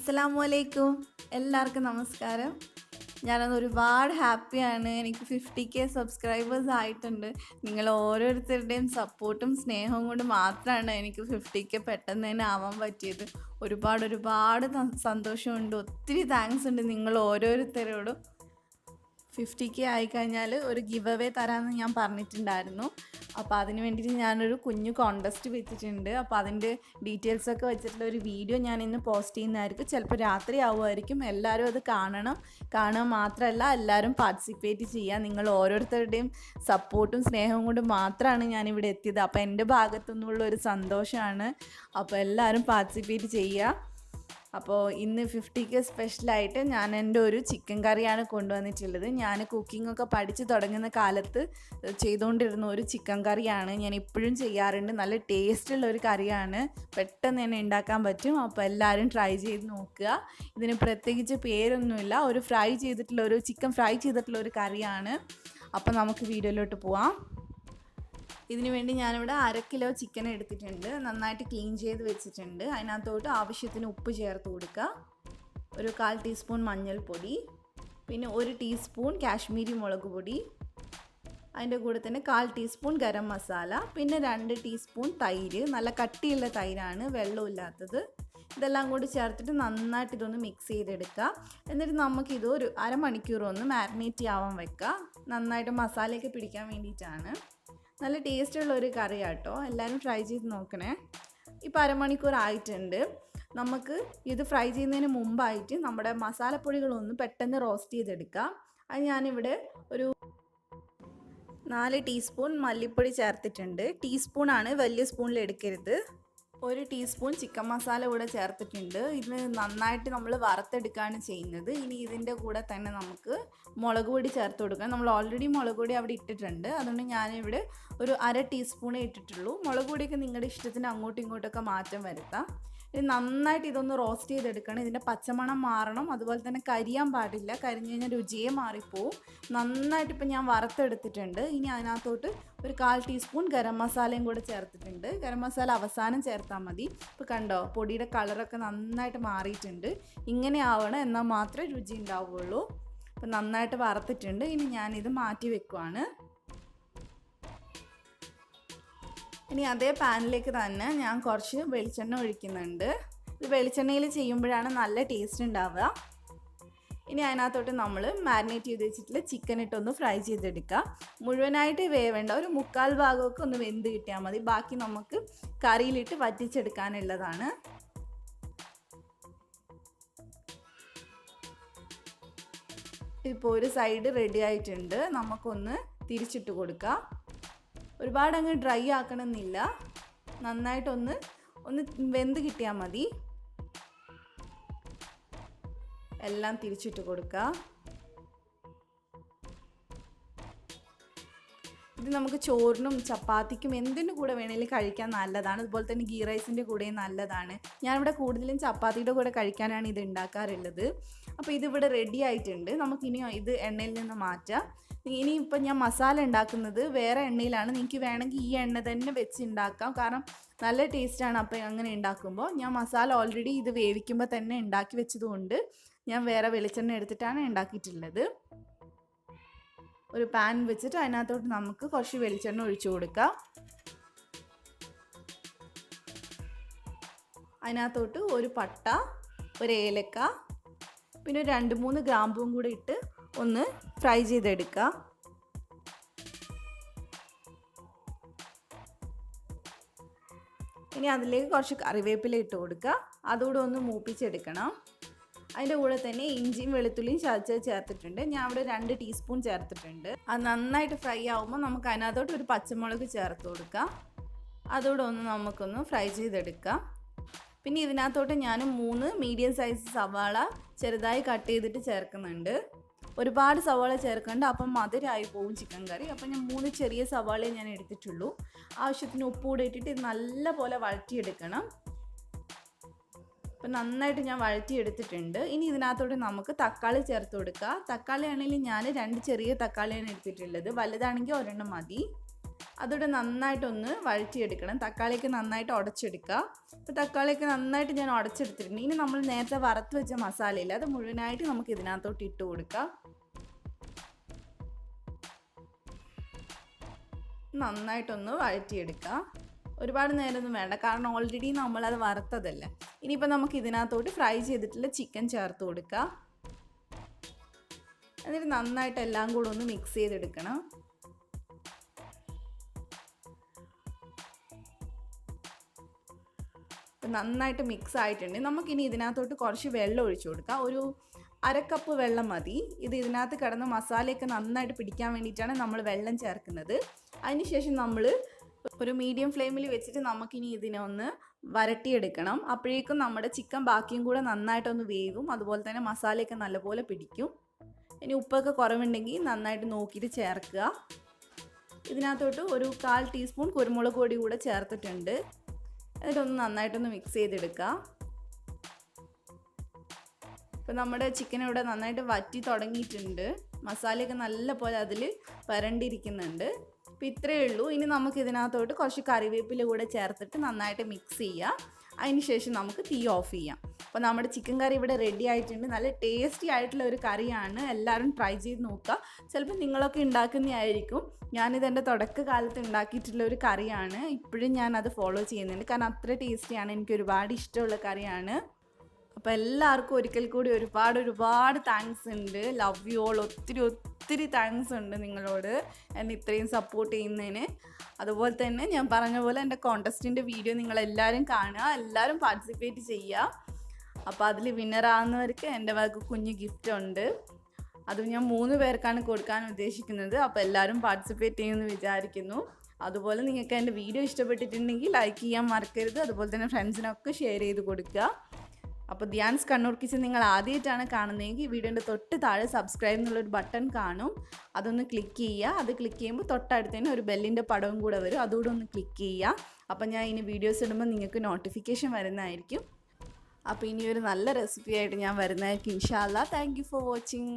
അസ്സലാമലൈക്കും. എല്ലാവർക്കും നമസ്കാരം. ഞാനന്ന് ഒരുപാട് ഹാപ്പിയാണ്. എനിക്ക് 50K സബ്സ്ക്രൈബേഴ്സ് ആയിട്ടുണ്ട്. നിങ്ങൾ ഓരോരുത്തരുടെയും സപ്പോർട്ടും സ്നേഹവും കൊണ്ട് മാത്രമാണ് എനിക്ക് 50K പെട്ടെന്ന് തന്നെ ആവാൻ പറ്റിയത്. ഒരുപാട് സന്തോഷമുണ്ട്. ഒത്തിരി താങ്ക്സ് ഉണ്ട് നിങ്ങൾ ഓരോരുത്തരോടും. 50K ആയിക്കഴിഞ്ഞാൽ ഒരു ഗിവ് അവേ തരാമെന്ന് ഞാൻ പറഞ്ഞിട്ടുണ്ടായിരുന്നു. അപ്പോൾ അതിന് വേണ്ടിയിട്ട് ഞാനൊരു കുഞ്ഞു കോൺടെസ്റ്റ് വെച്ചിട്ടുണ്ട്. അപ്പോൾ അതിൻ്റെ ഡീറ്റെയിൽസൊക്കെ വെച്ചിട്ടുള്ള ഒരു വീഡിയോ ഞാൻ ഇന്ന് പോസ്റ്റ് ചെയ്യുന്നതായിരിക്കും. ചിലപ്പോൾ രാത്രി ആവുമായിരിക്കും. എല്ലാവരും അത് കാണുക മാത്രമല്ല എല്ലാവരും പാർട്ടിസിപ്പേറ്റ് ചെയ്യുക. നിങ്ങൾ ഓരോരുത്തരുടെയും സപ്പോർട്ടും സ്നേഹവും കൊണ്ട് മാത്രമാണ് ഞാനിവിടെ എത്തിയത്. അപ്പോൾ എൻ്റെ ഭാഗത്തുനിന്നുള്ള ഒരു സന്തോഷമാണ്. അപ്പോൾ എല്ലാവരും പാർട്ടിസിപ്പേറ്റ് ചെയ്യുക. അപ്പോൾ ഇന്ന് 50K സ്പെഷ്യലായിട്ട് ഞാൻ എൻ്റെ ഒരു ചിക്കൻ കറിയാണ് കൊണ്ടുവന്നിട്ടുള്ളത്. ഞാൻ കുക്കിങ്ങൊക്കെ പഠിച്ച് തുടങ്ങുന്ന കാലത്ത് ചെയ്തുകൊണ്ടിരുന്ന ഒരു ചിക്കൻ കറിയാണ്. ഞാൻ ഇപ്പോഴും ചെയ്യാറുണ്ട്. നല്ല ടേസ്റ്റുള്ള ഒരു കറിയാണ്. പെട്ടെന്ന് തന്നെ ഉണ്ടാക്കാൻ പറ്റും. അപ്പോൾ എല്ലാവരും ട്രൈ ചെയ്ത് നോക്കുക. ഇതിന് പ്രത്യേകിച്ച് പേരൊന്നുമില്ല. ചിക്കൻ ഫ്രൈ ചെയ്തിട്ടുള്ള ഒരു കറിയാണ്. അപ്പോൾ നമുക്ക് വീഡിയോയിലോട്ട് പോവാം. ഇതിനു വേണ്ടി ഞാനിവിടെ 1/2 കിലോ ചിക്കൻ എടുത്തിട്ടുണ്ട്. നന്നായിട്ട് ക്ലീൻ ചെയ്ത് വെച്ചിട്ടുണ്ട്. അതിനകത്തോട്ട് ആവശ്യത്തിന് ഉപ്പ് ചേർത്ത് കൊടുക്കുക. ഒരു 1/4 ടീസ്പൂൺ മഞ്ഞൾപ്പൊടി, പിന്നെ 1 ടീസ്പൂൺ കാശ്മീരി മുളക് പൊടി, അതിൻ്റെ കൂടെ തന്നെ 1/4 ടീസ്പൂൺ ഗരം മസാല, പിന്നെ 2 ടീസ്പൂൺ തൈര്. നല്ല കട്ടിയുള്ള തൈരാണ്, വെള്ളമില്ലാത്തത്. ഇതെല്ലാം കൂടി ചേർത്തിട്ട് നന്നായിട്ട് ഇതൊന്ന് മിക്സ് ചെയ്തെടുക്കുക. എന്നിട്ട് നമുക്കിത് ഒരു അരമണിക്കൂർ ഒന്ന് മാരിനേറ്റ് ചെയ്യാൻ വെക്കുക. നന്നായിട്ട് മസാലയൊക്കെ പിടിക്കാൻ വേണ്ടിയിട്ടാണ്. നല്ല ടേസ്റ്റുള്ള ഒരു കറി കേട്ടോ. എല്ലാവരും ട്രൈ ചെയ്ത് നോക്കണേ. ഇപ്പോൾ അരമണിക്കൂർ ആയിട്ടുണ്ട്. നമുക്ക് ഇത് ഫ്രൈ ചെയ്യുന്നതിന് മുമ്പായിട്ട് നമ്മുടെ മസാലപ്പൊടികളൊന്ന് പെട്ടെന്ന് റോസ്റ്റ് ചെയ്തെടുക്കാം. അത് ഞാനിവിടെ ഒരു 4 ടീസ്പൂൺ മല്ലിപ്പൊടി ചേർത്തിട്ടുണ്ട്. ടീസ്പൂണാണ്, വലിയ സ്പൂണിൽ എടുക്കരുത്. 1 ടീസ്പൂൺ ചിക്കൻ മസാല കൂടെ ചേർത്തിട്ടുണ്ട്. ഇത് നന്നായിട്ട് നമ്മൾ വറുത്തെടുക്കുകയാണ് ചെയ്യുന്നത്. ഇനി ഇതിൻ്റെ കൂടെ തന്നെ നമുക്ക് മുളക് പൊടി ചേർത്ത് കൊടുക്കാം. നമ്മൾ ഓൾറെഡി മുളക് പൊടി അവിടെ ഇട്ടിട്ടുണ്ട്. അതുകൊണ്ട് ഞാനിവിടെ ഒരു 1/2 ടീസ്പൂണേ ഇട്ടിട്ടുള്ളൂ. മുളക് പൊടിയൊക്കെ നിങ്ങളുടെ ഇഷ്ടത്തിന് അങ്ങോട്ടും ഇങ്ങോട്ടൊക്കെ മാറ്റം വരുത്താം. ഇത് നന്നായിട്ട് ഇതൊന്ന് റോസ്റ്റ് ചെയ്തെടുക്കണം. ഇതിൻ്റെ പച്ചമണം മാറണം. അതുപോലെ തന്നെ കരിയാൻ പാടില്ല. കരിഞ്ഞു കഴിഞ്ഞാൽ രുചിയെ മാറിപ്പോവും. നന്നായിട്ട് ഇപ്പം ഞാൻ വറുത്തെടുത്തിട്ടുണ്ട്. ഇനി അതിനകത്തോട്ട് ഒരു 1/4 ടീസ്പൂൺ ഗരം മസാലയും കൂടെ ചേർത്തിട്ടുണ്ട്. ഗരം മസാല അവസാനം ചേർത്താൽ മതി. ഇപ്പോൾ കണ്ടോ, പൊടിയുടെ കളറൊക്കെ നന്നായിട്ട് മാറിയിട്ടുണ്ട്. ഇങ്ങനെ ആവണം, എന്നാൽ മാത്രമേ രുചി ഉണ്ടാവുകയുള്ളൂ. അപ്പം നന്നായിട്ട് വറുത്തിട്ടുണ്ട്. ഇനി ഞാനിത് മാറ്റി വെക്കുവാണ്. ഇനി അതേ പാനിലേക്ക് തന്നെ ഞാൻ കുറച്ച് വെളിച്ചെണ്ണ ഒഴിക്കുന്നുണ്ട്. ഇത് വെളിച്ചെണ്ണയിൽ ചെയ്യുമ്പോഴാണ് നല്ല ടേസ്റ്റ് ഉണ്ടാവുക. ഇനി അതിനകത്തോട്ട് നമ്മൾ മാരിനേറ്റ് ചെയ്ത് വെച്ചിട്ടുള്ള ചിക്കൻ ഇട്ടൊന്ന് ഫ്രൈ ചെയ്തെടുക്കുക. മുഴുവനായിട്ട് വേവേണ്ട, ഒരു 1/4 ഭാഗമൊക്കെ ഒന്ന് വെന്ത് കിട്ടിയാൽ മതി. ബാക്കി നമുക്ക് കറിയിലിട്ട് വറ്റിച്ചെടുക്കാനുള്ളതാണ്. ഇപ്പോൾ ഒരു സൈഡ് റെഡി ആയിട്ടുണ്ട്. നമുക്കൊന്ന് തിരിച്ചിട്ട് കൊടുക്കാം. ഒരുപാട് അങ്ങ് ഡ്രൈ ആക്കണമെന്നില്ല. നന്നായിട്ടൊന്ന് വെന്ത് കിട്ടിയാൽ മതി. എല്ലാം തിരിച്ചിട്ട് കൊടുക്കുക. ഇത് നമുക്ക് ചോറിനും ചപ്പാത്തിക്കും എന്തിൻ്റെ കൂടെ വേണമെങ്കിലും കഴിക്കാൻ നല്ലതാണ്. അതുപോലെ തന്നെ ഗീ റൈസിൻ്റെ കൂടെയും നല്ലതാണ്. ഞാനിവിടെ കൂടുതലും ചപ്പാത്തിയുടെ കൂടെ കഴിക്കാനാണ് ഇത് ഉണ്ടാക്കാറുള്ളത്. അപ്പോൾ ഇതിവിടെ റെഡി ആയിട്ടുണ്ട്. നമുക്കിനി ഇത് എണ്ണയിൽ നിന്ന് മാറ്റാം. ഇനിയിപ്പം ഞാൻ മസാല ഉണ്ടാക്കുന്നത് വേറെ എണ്ണയിലാണ്. നിങ്ങൾക്ക് വേണമെങ്കിൽ ഈ എണ്ണ തന്നെ വെച്ച് ഉണ്ടാക്കാം. കാരണം നല്ല ടേസ്റ്റാണ് അപ്പോൾ അങ്ങനെ ഉണ്ടാക്കുമ്പോൾ. ഞാൻ മസാല ഓൾറെഡി ഇത് വേവിക്കുമ്പോൾ തന്നെ ഉണ്ടാക്കി വെച്ചതുകൊണ്ട് ഞാൻ വേറെ വെളിച്ചെണ്ണ എടുത്തിട്ടാണ് ഉണ്ടാക്കിയിട്ടുള്ളത്. ഒരു പാൻ വെച്ചിട്ട് അതിനകത്തോട്ട് നമുക്ക് കുറച്ച് വെളിച്ചെണ്ണ ഒഴിച്ചു കൊടുക്കാം. അതിനകത്തോട്ട് ഒരു പട്ട, ഒരു ഏലക്ക, പിന്നെ 2-3 ഗ്രാമ്പും കൂടെ ഇട്ട് ഒന്ന് ഫ്രൈ ചെയ്തെടുക്കുക. ഇനി അതിലേക്ക് കുറച്ച് കറിവേപ്പില ഇട്ട് കൊടുക്കുക. അതുകൂടെ ഒന്ന് മൂപ്പിച്ചെടുക്കണം. അതിൻ്റെ കൂടെ തന്നെ ഇഞ്ചിയും വെളുത്തുള്ളിയും ചതച്ചത് ചേർത്തിട്ടുണ്ട്. ഞാൻ ഇവിടെ 2 ടീസ്പൂൺ ചേർത്തിട്ടുണ്ട്. അത് നന്നായിട്ട് ഫ്രൈ ആകുമ്പോൾ നമുക്ക് അതിനകത്തോട്ട് ഒരു പച്ചമുളക് ചേർത്ത് കൊടുക്കാം. അതുകൂടെ ഒന്ന് നമുക്കൊന്ന് ഫ്രൈ ചെയ്തെടുക്കാം. പിന്നെ ഇതിനകത്തോട്ട് ഞാൻ 3 മീഡിയം സൈസ് സവാള ചെറുതായി കട്ട് ചെയ്തിട്ട് ചേർക്കുന്നുണ്ട്. ഒരുപാട് സവാള ചേർക്കേണ്ട, അപ്പം മധുരമായി പോവും ചിക്കൻ കറി. അപ്പം ഞാൻ 3 ചെറിയ സവാളയെ ഞാൻ എടുത്തിട്ടുള്ളൂ. ആവശ്യത്തിന് ഉപ്പ് കൂടെ ഇട്ടിട്ട് ഇത് നല്ലപോലെ വഴറ്റിയെടുക്കണം. അപ്പം നന്നായിട്ട് ഞാൻ വഴറ്റിയെടുത്തിട്ടുണ്ട്. ഇനി ഇതിനകത്തോട്ട് നമുക്ക് തക്കാളി ചേർത്ത് കൊടുക്കുക. തക്കാളി ആണെങ്കിൽ ഞാൻ 2 ചെറിയ തക്കാളിയാണ് എടുത്തിട്ടുള്ളത്. വലുതാണെങ്കിൽ ഒരെണ്ണം മതി. അതോടെ നന്നായിട്ടൊന്ന് വഴറ്റിയെടുക്കണം. തക്കാളിയൊക്കെ നന്നായിട്ട് ഉടച്ചെടുക്കുക. അപ്പോൾ തക്കാളിയൊക്കെ നന്നായിട്ട് ഞാൻ ഉടച്ചെടുത്തിട്ടുണ്ട്. ഇനി നമ്മൾ നേരത്തെ വറുത്ത് വെച്ച മസാലയില്ല, അത് മുഴുവനായിട്ട് നമുക്ക് ഇതിനകത്തോട്ട് ഇട്ട് കൊടുക്കാം. നന്നായിട്ടൊന്ന് വഴറ്റിയെടുക്കുക. ഒരുപാട് നേരമൊന്നും വേണ്ട, കാരണം ഓൾറെഡി നമ്മളത് വറുത്തതല്ലേ. ഇനിയിപ്പോൾ നമുക്ക് ഇതിനകത്തോട്ട് ഫ്രൈ ചെയ്തിട്ടുള്ള ചിക്കൻ ചേർത്ത് കൊടുക്കുക. എന്നിട്ട് നന്നായിട്ട് എല്ലാം കൂടെ ഒന്ന് മിക്സ് ചെയ്തെടുക്കണം. നന്നായിട്ട് മിക്സ് ആയിട്ടുണ്ട്. നമുക്കിനി ഇതിനകത്തോട്ട് കുറച്ച് വെള്ളം ഒഴിച്ചു കൊടുക്കാം. ഒരു 1/2 കപ്പ് വെള്ളം മതി. ഇത് ഇതിനകത്ത് കിടന്ന് മസാലയൊക്കെ നന്നായിട്ട് പിടിക്കാൻ വേണ്ടിയിട്ടാണ് നമ്മൾ വെള്ളം ചേർക്കുന്നത്. അതിനുശേഷം നമ്മൾ ഒരു മീഡിയം ഫ്ലെയിമിൽ വെച്ചിട്ട് നമുക്കിനി ഇതിനെ ഒന്ന് വരട്ടിയെടുക്കണം. അപ്പോഴേക്കും നമ്മുടെ ചിക്കൻ ബാക്കിയും കൂടെ നന്നായിട്ടൊന്ന് വേവും, അതുപോലെ തന്നെ മസാലയൊക്കെ നല്ലപോലെ പിടിക്കും. ഇനി ഉപ്പൊക്കെ കുറവുണ്ടെങ്കിൽ നന്നായിട്ട് നോക്കിയിട്ട് ചേർക്കുക. ഇതിനകത്തോട്ട് ഒരു 1/4 ടീസ്പൂൺ കുരുമുളക് പൊടി കൂടെ ചേർത്തിട്ടുണ്ട്. എന്നിട്ടൊന്ന് നന്നായിട്ടൊന്ന് മിക്സ് ചെയ്തെടുക്കുക. ഇപ്പോൾ നമ്മുടെ ചിക്കൻ ഇവിടെ നന്നായിട്ട് വറ്റി തുടങ്ങിയിട്ടുണ്ട്. മസാലയൊക്കെ നല്ലപോലെ അതിൽ വരണ്ടിരിക്കുന്നുണ്ട്. അപ്പോൾ ഇത്രയേ ഉള്ളൂ. ഇനി നമുക്ക് ഇതിനകത്തോട്ട് കുറച്ച് കറിവേപ്പില കൂടെ ചേർത്തിട്ട് നന്നായിട്ട് മിക്സ് ചെയ്യുക. അതിന് ശേഷം നമുക്ക് തീ ഓഫ് ചെയ്യാം. അപ്പോൾ നമ്മുടെ ചിക്കൻ കറി ഇവിടെ റെഡി ആയിട്ടുണ്ട്. നല്ല ടേസ്റ്റി ആയിട്ടുള്ള ഒരു കറിയാണ്. എല്ലാവരും ട്രൈ ചെയ്ത് നോക്കുക. ചിലപ്പോൾ നിങ്ങളൊക്കെ ഉണ്ടാക്കുന്നതായിരിക്കും. ഞാനിതെൻ്റെ തുടക്കകാലത്ത് ഉണ്ടാക്കിയിട്ടുള്ള ഒരു കറിയാണ്. ഇപ്പോഴും ഞാനത് ഫോളോ ചെയ്യുന്നുണ്ട്, കാരണം അത്ര ടേസ്റ്റിയാണ്. എനിക്ക് ഒരുപാട് ഇഷ്ടമുള്ള കറിയാണ്. അപ്പോൾ എല്ലാവർക്കും ഒരിക്കൽ കൂടി ഒരുപാട് താങ്ക്സ് ഉണ്ട്. Love you all. ഒത്തിരി താങ്ക്സ് ഉണ്ട് നിങ്ങളോട് എന്നെ ഇത്രയും സപ്പോർട്ട് ചെയ്യുന്നതിന്. അതുപോലെ തന്നെ ഞാൻ പറഞ്ഞ പോലെ എൻ്റെ കോൺടെസ്റ്റിൻ്റെ വീഡിയോ നിങ്ങളെല്ലാവരും കാണുക, എല്ലാവരും പാർട്ടിസിപ്പേറ്റ് ചെയ്യുക. അപ്പോൾ അതിൽ വിന്നറാകുന്നവർക്ക് എൻ്റെ വക കുഞ്ഞ് ഗിഫ്റ്റ് ഉണ്ട്. അത് ഞാൻ 3 പേർക്കാണ് കൊടുക്കാൻ ഉദ്ദേശിക്കുന്നത്. അപ്പോൾ എല്ലാവരും പാർട്ടിസിപ്പേറ്റ് ചെയ്യുമെന്ന് വിചാരിക്കുന്നു. അതുപോലെ നിങ്ങൾക്ക് എൻ്റെ വീഡിയോ ഇഷ്ടപ്പെട്ടിട്ടുണ്ടെങ്കിൽ ലൈക്ക് ചെയ്യാൻ മറക്കരുത്. അതുപോലെ തന്നെ ഫ്രണ്ട്സിനൊക്കെ ഷെയർ ചെയ്ത് കൊടുക്കുക. അപ്പോൾ ധ്യാൻസ് കണ്ണൂർ കിച്ചൻ നിങ്ങൾ ആദ്യമായിട്ടാണ് കാണുന്നതെങ്കിൽ വീഡിയോൻ്റെ തൊട്ട് താഴെ സബ്സ്ക്രൈബ് എന്നുള്ളൊരു ബട്ടൺ കാണും. അതൊന്ന് ക്ലിക്ക് ചെയ്യുക. അത് ക്ലിക്ക് ചെയ്യുമ്പോൾ തൊട്ടടുത്ത് തന്നെ ഒരു ബെല്ലിൻ്റെ പടവും കൂടെ വരും, അതുകൂടെ ഒന്ന് ക്ലിക്ക് ചെയ്യുക. അപ്പോൾ ഞാൻ ഇനി വീഡിയോസ് ഇടുമ്പോൾ നിങ്ങൾക്ക് നോട്ടിഫിക്കേഷൻ വരുന്നതായിരിക്കും. അപ്പോൾ ഇനി ഒരു നല്ല റെസിപ്പി ആയിട്ട് ഞാൻ വരുന്നതായിരിക്കും ഇൻഷാ അല്ലാ. Thank you for watching.